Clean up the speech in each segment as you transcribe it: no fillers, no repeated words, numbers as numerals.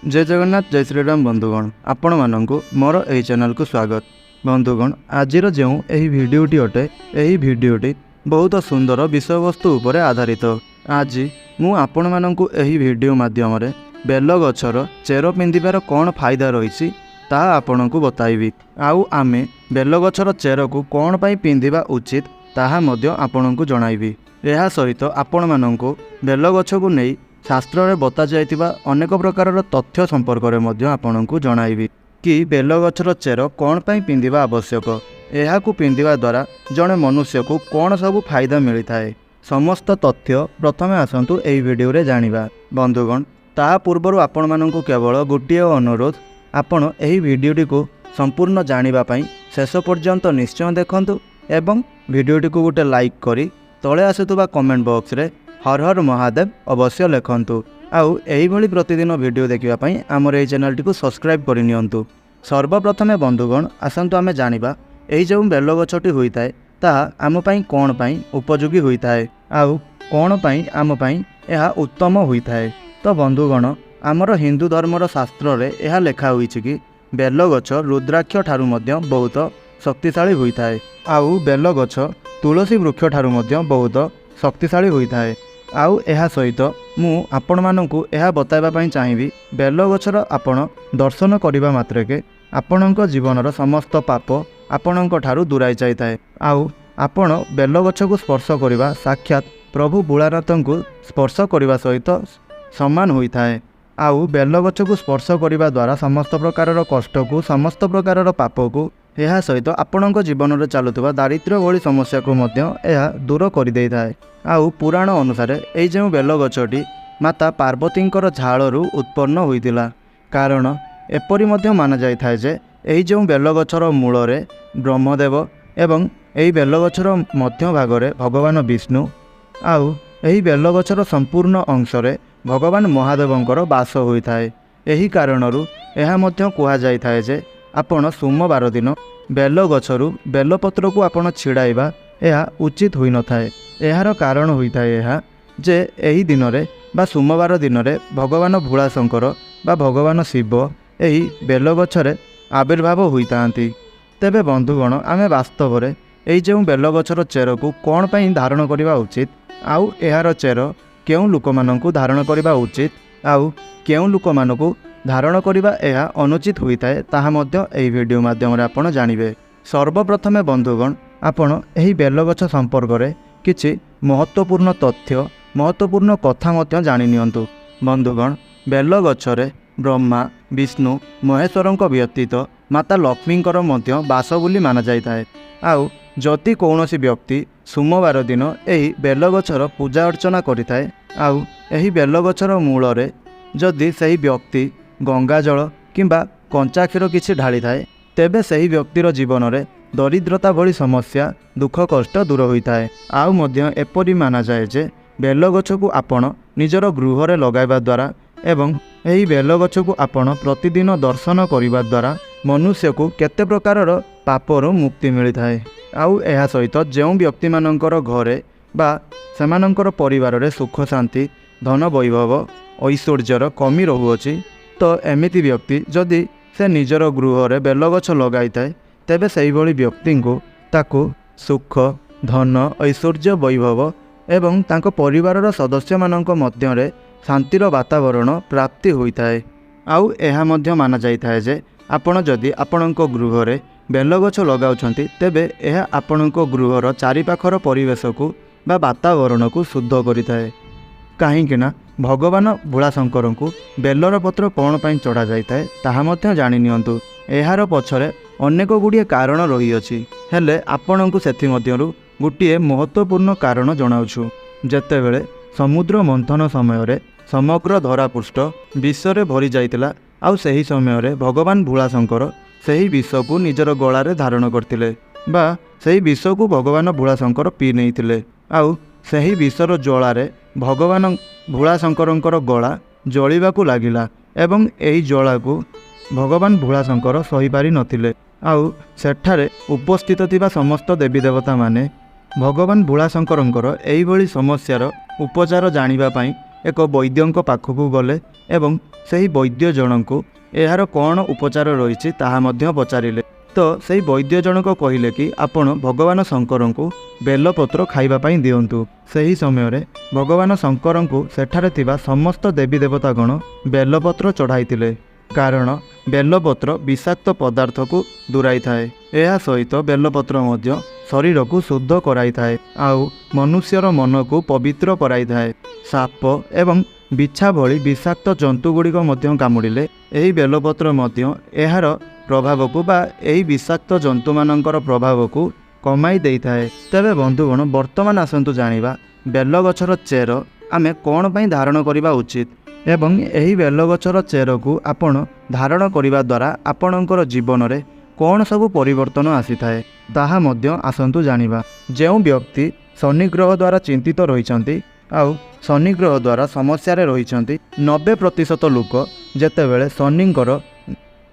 जय जगन्नाथ जय श्रीराम बंधुगण आपण मानक मोर यही चैनल को स्वागत। बंधुगण आज जो यही भिडियोटी अटे यही भिडियोटी बहुत सुंदर विषय वस्तु उपर आधारित। आज मु आपण मानक यही भिडियो माध्यम रे बेल गछर चेर पिंधिबार कौन फायदा रही ताहा आपण को बताइबी। आउ आमे बेल गछर चेर को कौन पाई पिंधिबा उचित ताहा मध्य आपण को जणाइबी। एहा सहित आपण मानक बेल गछ को नहीं शास्त्र में बता जाइतिबा अनेक प्रकार तथ्य संपर्क में मध्य आपण को जणाइबी कि बेल गछर चेर कौन पाई पिंधिबा आवश्यक, एहाकू पिंधिबा द्वारा जड़े मनुष्य को कौन सब फायदा मिलता है। समस्त तथ्य प्रथमे आसतु एही वीडियो रे जानिबा। बंधुगण ता पूर्व आपण मानकू केवल गोटिए अनुरोध, आपण एही वीडियोटी को संपूर्ण जानिबा पई शेष पर्यंत निश्चय देखंतु एवं वीडियोटी को गोटे लाइक करी तले आसुवा कमेंट बॉक्स रे हर हर महादेव अवश्य लिखंतु। आउ एही भली प्रतिदिन वीडियो देखिबा पई हमर एही चैनल टी को सब्सक्राइब करि नियंतु। सर्वप्रथमे बंधुगण आसंतु आमे जानिबा एही जो बेल गछटी होइताए ताहा आम पई कोन पई उपयोगी होइताए आउ कोन पई आम पई एहा उत्तम होइताए। तो बंधुगण आमर हिंदू धर्मर शास्त्र रे एहा लेखा होइछि कि बेल गछ रुद्राक्ष ठारू मध्य बहुत शक्तिशाली होइताए आउ बेल गछ तुलसी वृक्ष ठारू मध्य बहुत शक्तिशाली होइताए। आउ एहा सहित मु आपण मानकू एहा बताइबा पई चाहिबी बेल गछर आपण दर्शन करिबा मात्रके आपणक जीवनर समस्त पाप आपणक ठारू दूराई जाइताए। आउ आपण बेल गछ को स्पर्श करिबा साक्षात प्रभु भोलानाथंकु स्पर्श करिबा सहित समान होइताए। आउ बेल गछ को स्पर्श करिबा द्वारा समस्त प्रकारर कष्ट को समस्त प्रकारर पाप को यह सहित आपणक जीवन में चलुवा दारिद्र्य भली समस्या को मध्य यह दूर कर दे थाए। आउ पुराण अनुसार यही जो बेल गछटी माता पार्वतींकर झाड़ू उत्पन्न होइतिला। कारण एपरि मध्य माना जाय थाए जे यही जो बेल गछर मूल रे ब्रह्मदेव एवं यही बेल गछर मध्य भागरे भगवान विष्णु आउ यही बेल गछर संपूर्ण अंश रे भगवान महादेवंकर वास होइथाए। यही कारणरू यह मध्य कहा जाय थाए जे आपण सोमवार दिन बेल गछरू बेलपत्र को आपण छिड़ाइबा यह उचित होई न थाए। एहार कारण होइथाए यह जे एही दिन रे बा सोमवार दिन रे भगवान भोलाशंकर बा भगवान शिव एही बेल गछरे आविर्भाव होइतांती। तेबे बंधुगण आमे वास्तव रे एही जो बेल गछर चेर को कौन पाई धारण करिबा उचित आउ एहार चेर केउ लोक मानकू धारण करिबा उचित आउ केउ लोक मानकू धारण करिबा एहा अनुचित होइताए ताहा मध्य एही वीडियो माध्यम रे आपण जानिबे। सर्वप्रथमे बंधुगण आपण एही बेल गछ संपर्क रे किछि महत्वपूर्ण तथ्य महत्वपूर्ण कथा मध्य जानि नियंतु। बंधुगण बेल गछरे ब्रह्मा विष्णु महेश्वरंक व्यतीत माता लक्ष्मींकर मध्य वास बोली माना जाइताए। आउ जदि कौनसी व्यक्ति सोमवार दिन एही बेल गछर पूजा अर्चना करिताए आउ एही बेल गछर मूल रे जदि सही व्यक्ति गंगा जल किंबा कंचा क्षीर किछि ढाली थाए तेबे सही व्यक्तिर जीवन रे दरिद्रता भली समस्या दुख कष्ट दूर होइताए। आउ मध्य एपरि माना जाए जे बेल गछ को आपण निजर गृह रे लगाइबा द्वारा एवं एही बेल गछ को आपण प्रतिदिन दर्शन करिबा द्वारा मनुष्य को केते प्रकारर पापर मुक्ति मिलिथाए। आउ एहा सहित जेउ व्यक्ति मानकर घरे बा सेमानकर परिवार रे सुख शांति धन वैभव ऐश्वर्यर कमी रहुअछि तो एमिति व्यक्ति जदि से निजर गृह रे बेल गछ लगाई थाए तेबे सही भली व्यक्ति को ताको सुख धन ऐश्वर्य वैभव एवं तांको परिवारर सदस्य मानक मध्य रे शांतिर वातावरण प्राप्ति होइथाए। आउ एहा मध्य माना जाइथाए जे आपण जदि आपणक गृह रे बेल गछ लगाउछंती तेबे एहा आपणक गृहर चारिपाखर परिवेश को बा वातावरण को शुद्ध करिथाए। काहींकिना भगवान भोलाशंकर को बेलर पत्र कौन पाई चढ़ा जाइए ताहा मध्य जानि नियंतु। एहार पछरे अनेक गुड़िए कारण रही अछि हेले आपणकु सेथि मध्यरु गोटिए महत्वपूर्ण कारण जणाउछु। जेतेबेले समुद्र मंथन समय रे समग्र धरापृष्ठ विषरे भरी जाइतिला आउ सही समय रे भगवान भोलाशंकर सही विष को निजर गलारे धारण करथिले बा सही विष को भगवान भोलाशंकर पी नैथिले आउ सही विषर ज्वालारे भगवान भोलाशंकरंकर गला जलिबाकू लागिला एवं एही ज्वाला को भगवान भोलाशंकर सही पारि नथिले। आउ सेठारे उपस्थित थिबा समस्त देवी देवता माने भगवान भोलाशंकरंकर एही भली समस्यार उपचार जानिबा पई ଏକ ବୈଦ୍ୟଙ୍କ ପାଖକୁ ଗଲେ ଏବଂ ସେହି ବୈଦ୍ୟ ଜଣଙ୍କୁ ଏହାର କ'ଣ ଉପଚାର ରହିଛି ତାହା ମଧ୍ୟ ପଚାରିଲେ। ତ ସେହି ବୈଦ୍ୟ ଜଣକ କହିଲେ କି ଆପଣ ଭଗବାନ ଶଙ୍କରଙ୍କୁ ବେଲପତ୍ର ଖାଇବା ପାଇଁ ଦିଅନ୍ତୁ। ସେହି ସମୟରେ ଭଗବାନ ଶଙ୍କରଙ୍କୁ ସେଠାରେ ଥିବା ସମସ୍ତ ଦେବୀ ଦେବତାଗଣ ବେଲପତ୍ର ଚଢ଼ାଇଥିଲେ, କାରଣ ବେଲପତ୍ର ବିଷାକ୍ତ ପଦାର୍ଥକୁ ଦୂରାଇଥାଏ। ଏହା ସହିତ ବେଲପତ୍ର ମଧ୍ୟ ଶରୀରକୁ ଶୁଦ୍ଧ କରାଇଥାଏ ଆଉ ମନୁଷ୍ୟର ମନକୁ ପବିତ୍ର କରାଇଥାଏ। ସାପ ଏବଂ ବିଛା ଭଳି ବିଷାକ୍ତ ଜନ୍ତୁଗୁଡ଼ିକ ମଧ୍ୟ କାମୁଡ଼ିଲେ ଏହି ବେଲପତ୍ର ମଧ୍ୟ ଏହାର ପ୍ରଭାବକୁ ବା ଏହି ବିଷାକ୍ତ ଜନ୍ତୁମାନଙ୍କର ପ୍ରଭାବକୁ କମାଇ ଦେଇଥାଏ। ତେବେ ବନ୍ଧୁଗଣ, ବର୍ତ୍ତମାନ ଆସନ୍ତୁ ଜାଣିବା ବେଲଗଛର ଚେର ଆମେ କ'ଣ ପାଇଁ ଧାରଣ କରିବା ଉଚିତ ଏବଂ ଏହି ବେଲଗଛର ଚେରକୁ ଆପଣ ଧାରଣ କରିବା ଦ୍ୱାରା ଆପଣଙ୍କର ଜୀବନରେ କ'ଣ ସବୁ ପରିବର୍ତ୍ତନ ଆସିଥାଏ ତାହା ମଧ୍ୟ ଆସନ୍ତୁ ଜାଣିବା। ଯେଉଁ ବ୍ୟକ୍ତି ଶନି ଗ୍ରହ ଦ୍ୱାରା ଚିନ୍ତିତ ରହିଛନ୍ତି ଆଉ ଶନି ଗ୍ରହ ଦ୍ୱାରା ସମସ୍ୟାରେ ରହିଛନ୍ତି, 90% ଲୋକ ଯେତେବେଳେ ଶନିଙ୍କର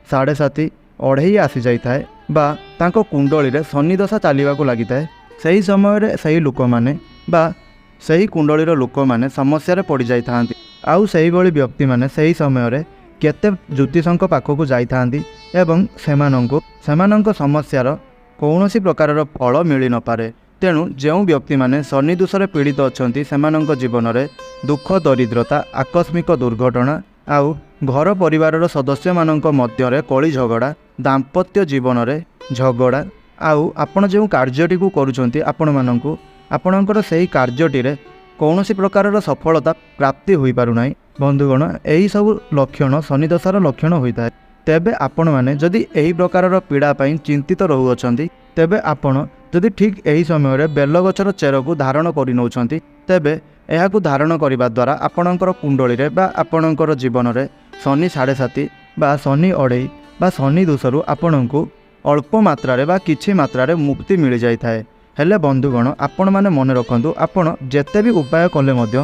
7.5 ଅଢ଼େଇ ଆସିଯାଇଥାଏ ବା ତାଙ୍କ କୁଣ୍ଡଳୀରେ ଶନିଦଶା ଚାଲିବାକୁ ଲାଗିଥାଏ, ସେହି ସମୟରେ ସେହି ଲୋକମାନେ ବା ସେହି କୁଣ୍ଡଳୀର ଲୋକମାନେ ସମସ୍ୟାରେ ପଡ଼ିଯାଇଥାନ୍ତି। ଆଉ ସେହିଭଳି ବ୍ୟକ୍ତିମାନେ ସେହି ସମୟରେ କେତେ ଜ୍ୟୋତିଷଙ୍କ ପାଖକୁ ଯାଇଥାନ୍ତି ଏବଂ ସେମାନଙ୍କ ସମସ୍ୟାର କୌଣସି ପ୍ରକାରର ଫଳ ମିଳିନପାରେ। ତେଣୁ ଯେଉଁ ବ୍ୟକ୍ତିମାନେ ଶନି ଦୋଷରେ ପୀଡ଼ିତ ଅଛନ୍ତି ସେମାନଙ୍କ ଜୀବନରେ ଦୁଃଖ, ଦରିଦ୍ରତା, ଆକସ୍ମିକ ଦୁର୍ଘଟଣା ଆଉ ଘର ପରିବାରର ସଦସ୍ୟମାନଙ୍କ ମଧ୍ୟରେ କଳି ଝଗଡ଼ା, ଦାମ୍ପତ୍ୟ ଜୀବନରେ ଝଗଡ଼ା ଆଉ ଆପଣ ଯେଉଁ କାର୍ଯ୍ୟଟିକୁ କରୁଛନ୍ତି ଆପଣଙ୍କର ସେହି କାର୍ଯ୍ୟଟିରେ କୌଣସି ପ୍ରକାରର ସଫଳତା ପ୍ରାପ୍ତି ହୋଇପାରୁନାହିଁ। ବନ୍ଧୁଗଣ, ଏହିସବୁ ଲକ୍ଷଣ ଶନିଦଶାର ଲକ୍ଷଣ ହୋଇଥାଏ। ତେବେ ଆପଣମାନେ ଯଦି ଏହି ପ୍ରକାରର ପୀଡ଼ା ପାଇଁ ଚିନ୍ତିତ ରହୁଅଛନ୍ତି, ତେବେ ଆପଣ ଯଦି ଠିକ୍ ଏହି ସମୟରେ ବେଲଗଛର ଚେରକୁ ଧାରଣ କରିନେଉଛନ୍ତି, ତେବେ ଏହାକୁ ଧାରଣ କରିବା ଦ୍ୱାରା ଆପଣଙ୍କର କୁଣ୍ଡଳୀରେ ବା ଆପଣଙ୍କର ଜୀବନରେ ଶନି 7.5 ବା ଶନି ଅଢ଼େଇ ବା ଶନି ଦୋଷରୁ ଆପଣଙ୍କୁ ଅଳ୍ପ ମାତ୍ରାରେ ବା କିଛି ମାତ୍ରାରେ ମୁକ୍ତି ମିଳିଯାଇଥାଏ। ହେଲେ ବନ୍ଧୁଗଣ, ଆପଣମାନେ ମନେ ରଖନ୍ତୁ, ଆପଣ ଯେତେ ବି ଉପାୟ କଲେ ମଧ୍ୟ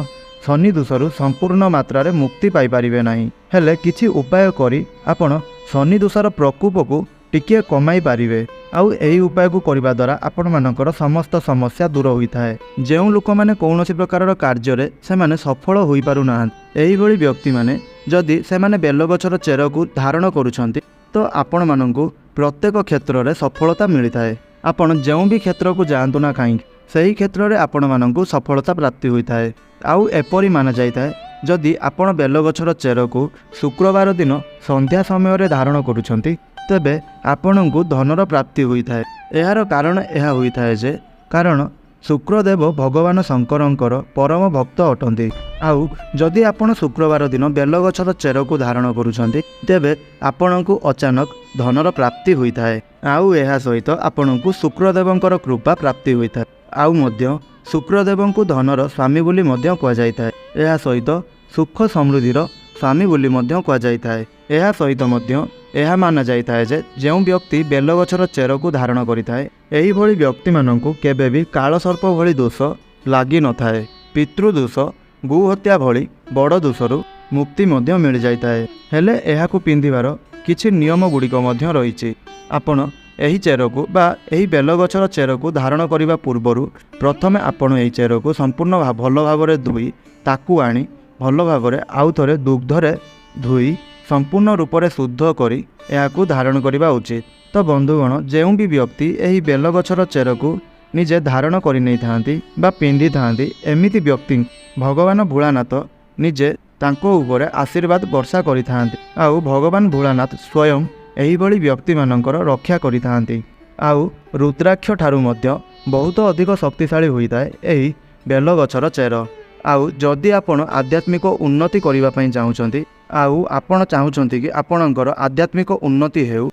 ଶନି ଦୋଷରୁ ସମ୍ପୂର୍ଣ୍ଣ ମାତ୍ରାରେ ମୁକ୍ତି ପାଇପାରିବେ ନାହିଁ। ହେଲେ କିଛି ଉପାୟ କରି ଆପଣ ଶନି ଦୋଷର ପ୍ରକୋପକୁ ଟିକିଏ କମାଇ ପାରିବେ। ଆଉ ଏହି ଉପାୟକୁ କରିବା ଦ୍ୱାରା ଆପଣମାନଙ୍କର ସମସ୍ତ ସମସ୍ୟା ଦୂର ହୋଇଥାଏ। ଯେଉଁ ଲୋକମାନେ କୌଣସି ପ୍ରକାରର କାର୍ଯ୍ୟରେ ସେମାନେ ସଫଳ ହୋଇପାରୁନାହାନ୍ତି, ଏହିଭଳି ବ୍ୟକ୍ତିମାନେ ଯଦି ସେମାନେ ବେଲଗଛର ଚେରକୁ ଧାରଣ କରୁଛନ୍ତି ତ ଆପଣମାନଙ୍କୁ ପ୍ରତ୍ୟେକ କ୍ଷେତ୍ରରେ ସଫଳତା ମିଳିଥାଏ। ଆପଣ ଯେଉଁ ବି କ୍ଷେତ୍ରକୁ ଯାଆନ୍ତୁ ନା କାହିଁକି, ସେହି କ୍ଷେତ୍ରରେ ଆପଣମାନଙ୍କୁ ସଫଳତା ପ୍ରାପ୍ତି ହୋଇଥାଏ। ଆଉ ଏପରି ମାନାଯାଇଥାଏ, ଯଦି ଆପଣ ବେଲଗଛର ଚେରକୁ ଶୁକ୍ରବାର ଦିନ ସନ୍ଧ୍ୟା ସମୟରେ ଧାରଣ କରୁଛନ୍ତି, ତେବେ ଆପଣଙ୍କୁ ଧନର ପ୍ରାପ୍ତି ହୋଇଥାଏ। ଏହାର କାରଣ ଏହା ହୋଇଥାଏ ଯେ କାରଣ ଶୁକ୍ରଦେବ ଭଗବାନ ଶଙ୍କରଙ୍କର ପରମ ଭକ୍ତ ଅଟନ୍ତି। ଆଉ ଯଦି ଆପଣ ଶୁକ୍ରବାର ଦିନ ବେଲଗଛର ଚେରକୁ ଧାରଣ କରୁଛନ୍ତି, ତେବେ ଆପଣଙ୍କୁ ଅଚାନକ ଧନର ପ୍ରାପ୍ତି ହୋଇଥାଏ। ଆଉ ଏହା ସହିତ ଆପଣଙ୍କୁ ଶୁକ୍ରଦେବଙ୍କର କୃପା ପ୍ରାପ୍ତି ହୋଇଥାଏ। ଆଉ ମଧ୍ୟ ଶୁକ୍ରଦେବଙ୍କୁ ଧନର ସ୍ୱାମୀ ବୋଲି ମଧ୍ୟ କୁହାଯାଇଥାଏ। ଏହା ସହିତ ସୁଖ ସମୃଦ୍ଧିର ସ୍ୱାମୀ ବୋଲି ମଧ୍ୟ କୁହାଯାଇଥାଏ। ଏହା ସହିତ ମଧ୍ୟ ଏହା ମାନାଯାଇଥାଏ ଯେ ଯେଉଁ ବ୍ୟକ୍ତି ବେଲଗଛର ଚେରକୁ ଧାରଣ କରିଥାଏ, ଏହିଭଳି ବ୍ୟକ୍ତିମାନଙ୍କୁ କେବେ ବି କାଳସର୍ପ ଭଳି ଦୋଷ ଲାଗିନଥାଏ। ପିତୃଦୋଷ, ଗୋହତ୍ୟା ଭଳି ବଡ଼ ଦୋଷରୁ ମୁକ୍ତି ମଧ୍ୟ ମିଳିଯାଇଥାଏ। ହେଲେ ଏହାକୁ ପିନ୍ଧିବାର କିଛି ନିୟମ ଗୁଡ଼ିକ ମଧ୍ୟ ରହିଛି। ଆପଣ ଏହି ଚେରକୁ ବା ଏହି ବେଲଗଛର ଚେରକୁ ଧାରଣ କରିବା ପୂର୍ବରୁ ପ୍ରଥମେ ଆପଣ ଏହି ଚେରକୁ ସମ୍ପୂର୍ଣ୍ଣ ଭଲ ଭାବରେ ଧୋଇ ତାକୁ ଆଣି ଭଲ ଭାବରେ ଆଉ ଥରେ ଦୁଗ୍ଧରେ ଧୋଇ ସମ୍ପୂର୍ଣ୍ଣ ରୂପରେ ଶୁଦ୍ଧ କରି ଏହାକୁ ଧାରଣ କରିବା ଉଚିତ। ତ ବନ୍ଧୁଗଣ, ଯେଉଁ ବି ବ୍ୟକ୍ତି ଏହି ବେଲଗଛର ଚେରକୁ ନିଜେ ଧାରଣ କରିନେଇଥାନ୍ତି ବା ପିନ୍ଧିଥାନ୍ତି, ଏମିତି ବ୍ୟକ୍ତି ଭଗବାନ ଭୋଳାନାଥ ନିଜେ ତାଙ୍କ ଉପରେ ଆଶୀର୍ବାଦ ବର୍ଷା କରିଥାନ୍ତି। ଆଉ ଭଗବାନ ଭୋଳାନାଥ ସ୍ୱୟଂ ଏହିଭଳି ବ୍ୟକ୍ତିମାନଙ୍କର ରକ୍ଷା କରିଥାନ୍ତି। ଆଉ ରୁଦ୍ରାକ୍ଷ ଠାରୁ ମଧ୍ୟ ବହୁତ ଅଧିକ ଶକ୍ତିଶାଳୀ ହୋଇଥାଏ ଏହି ବେଲଗଛର ଚେର। ଆଉ ଯଦି ଆପଣ ଆଧ୍ୟାତ୍ମିକ ଉନ୍ନତି କରିବା ପାଇଁ ଚାହୁଁଛନ୍ତି ଆଉ ଆପଣ ଚାହୁଁଛନ୍ତି କି ଆପଣଙ୍କର ଆଧ୍ୟାତ୍ମିକ ଉନ୍ନତି ହେଉ,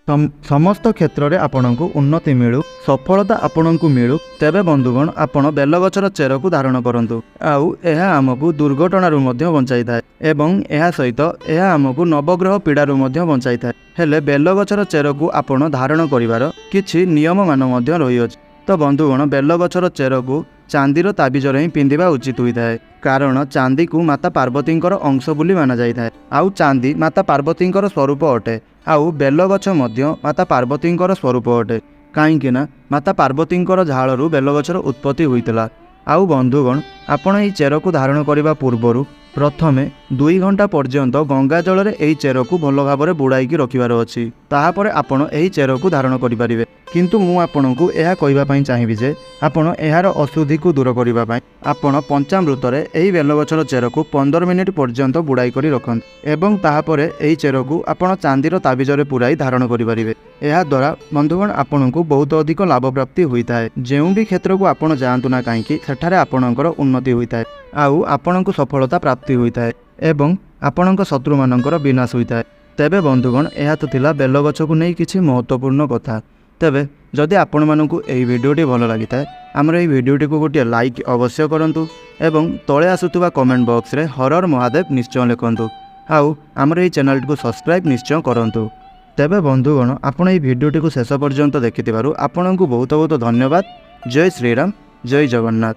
ସମସ୍ତ କ୍ଷେତ୍ରରେ ଆପଣଙ୍କୁ ଉନ୍ନତି ମିଳୁ, ସଫଳତା ଆପଣଙ୍କୁ ମିଳୁ, ତେବେ ବନ୍ଧୁଗଣ ଆପଣ ବେଲଗଛର ଚେରକୁ ଧାରଣ କରନ୍ତୁ। ଆଉ ଏହା ଆମକୁ ଦୁର୍ଘଟଣାରୁ ମଧ୍ୟ ବଞ୍ଚାଇଥାଏ ଏବଂ ଏହା ସହିତ ଏହା ଆମକୁ ନବଗ୍ରହ ପୀଡ଼ାରୁ ମଧ୍ୟ ବଞ୍ଚାଇଥାଏ। ହେଲେ ବେଲଗଛର ଚେରକୁ ଆପଣ ଧାରଣ କରିବାର କିଛି ନିୟମମାନ ମଧ୍ୟ ରହିଅଛି। ତ ବନ୍ଧୁଗଣ, ବେଲଗଛର ଚେରକୁ ଚାନ୍ଦିର ତାବିଜରେ ହିଁ ପିନ୍ଧିବା ଉଚିତ ହୋଇଥାଏ, କାରଣ ଚାନ୍ଦିକୁ ମାତା ପାର୍ବତୀଙ୍କର ଅଂଶ ବୋଲି ମାନାଯାଇଥାଏ। ଆଉ ଚାନ୍ଦି ମାତା ପାର୍ବତୀଙ୍କର ସ୍ୱରୂପ ଅଟେ। ଆଉ ବେଲଗଛ ମଧ୍ୟ ମାତା ପାର୍ବତୀଙ୍କର ସ୍ୱରୂପ ଅଟେ, କାହିଁକି ନା ମାତା ପାର୍ବତୀଙ୍କର ଝାଳରୁ ବେଲଗଛର ଉତ୍ପତ୍ତି ହୋଇଥିଲା। ଆଉ ବନ୍ଧୁଗଣ, ଆପଣ ଏହି ଚେରକୁ ଧାରଣ କରିବା ପୂର୍ବରୁ प्रथमे 2 घंटा पर्यंत गंगा जल एही चेर को भल भाव बुड़ाई रखिबार अछि। ताहापर आपण एही चेर को धारण करिपारिबे। किंतु मु आपनकु एहा कहिबा पई चाहिबी जे आपण एहार अशुद्धि को दूर करिबा पई आपण पंचामृत रे एही बेलगछर चेर को 15 मिनिट पर्यंत बुड़ाई करी रखन एवं ताहापर एही चेर को आपण चांदीर ताबिज रे पुराई धारण करिपारिबे। एहा द्वारा बंधुगण आपनकु बहुत अधिक लाभ प्राप्ति होइताय। जेउ भी क्षेत्र को आपण जांतु ना काहेकि सेठारे आपणकर उन्नति होइताय आउ आपणकु सफलता प्राप्ति होइताय एवं आपणक शत्रु मानकर विनाश होइताय। तेबे बंधुगण एहा तो थिला बेलगछ को नहीं किछि महत्वपूर्ण कथा। तेबे जदि आपण मानकु एही वीडियोटी भल लागिताय हमर एही वीडियोटी को गोटे लाइक अवश्य करंतु एवं तळे आसुतबा कमेंट बॉक्स रे हरर महादेव निश्चय लिखंतु आउ हमर एही चैनल को सब्सक्राइब निश्चय करंतु। तेबे बंधुगण आपण एही वीडियोटी को शेष पर्यंत देखिथिबारु आपणकु बहुत बहुत धन्यवाद। जय श्रीराम, जय जगन्नाथ।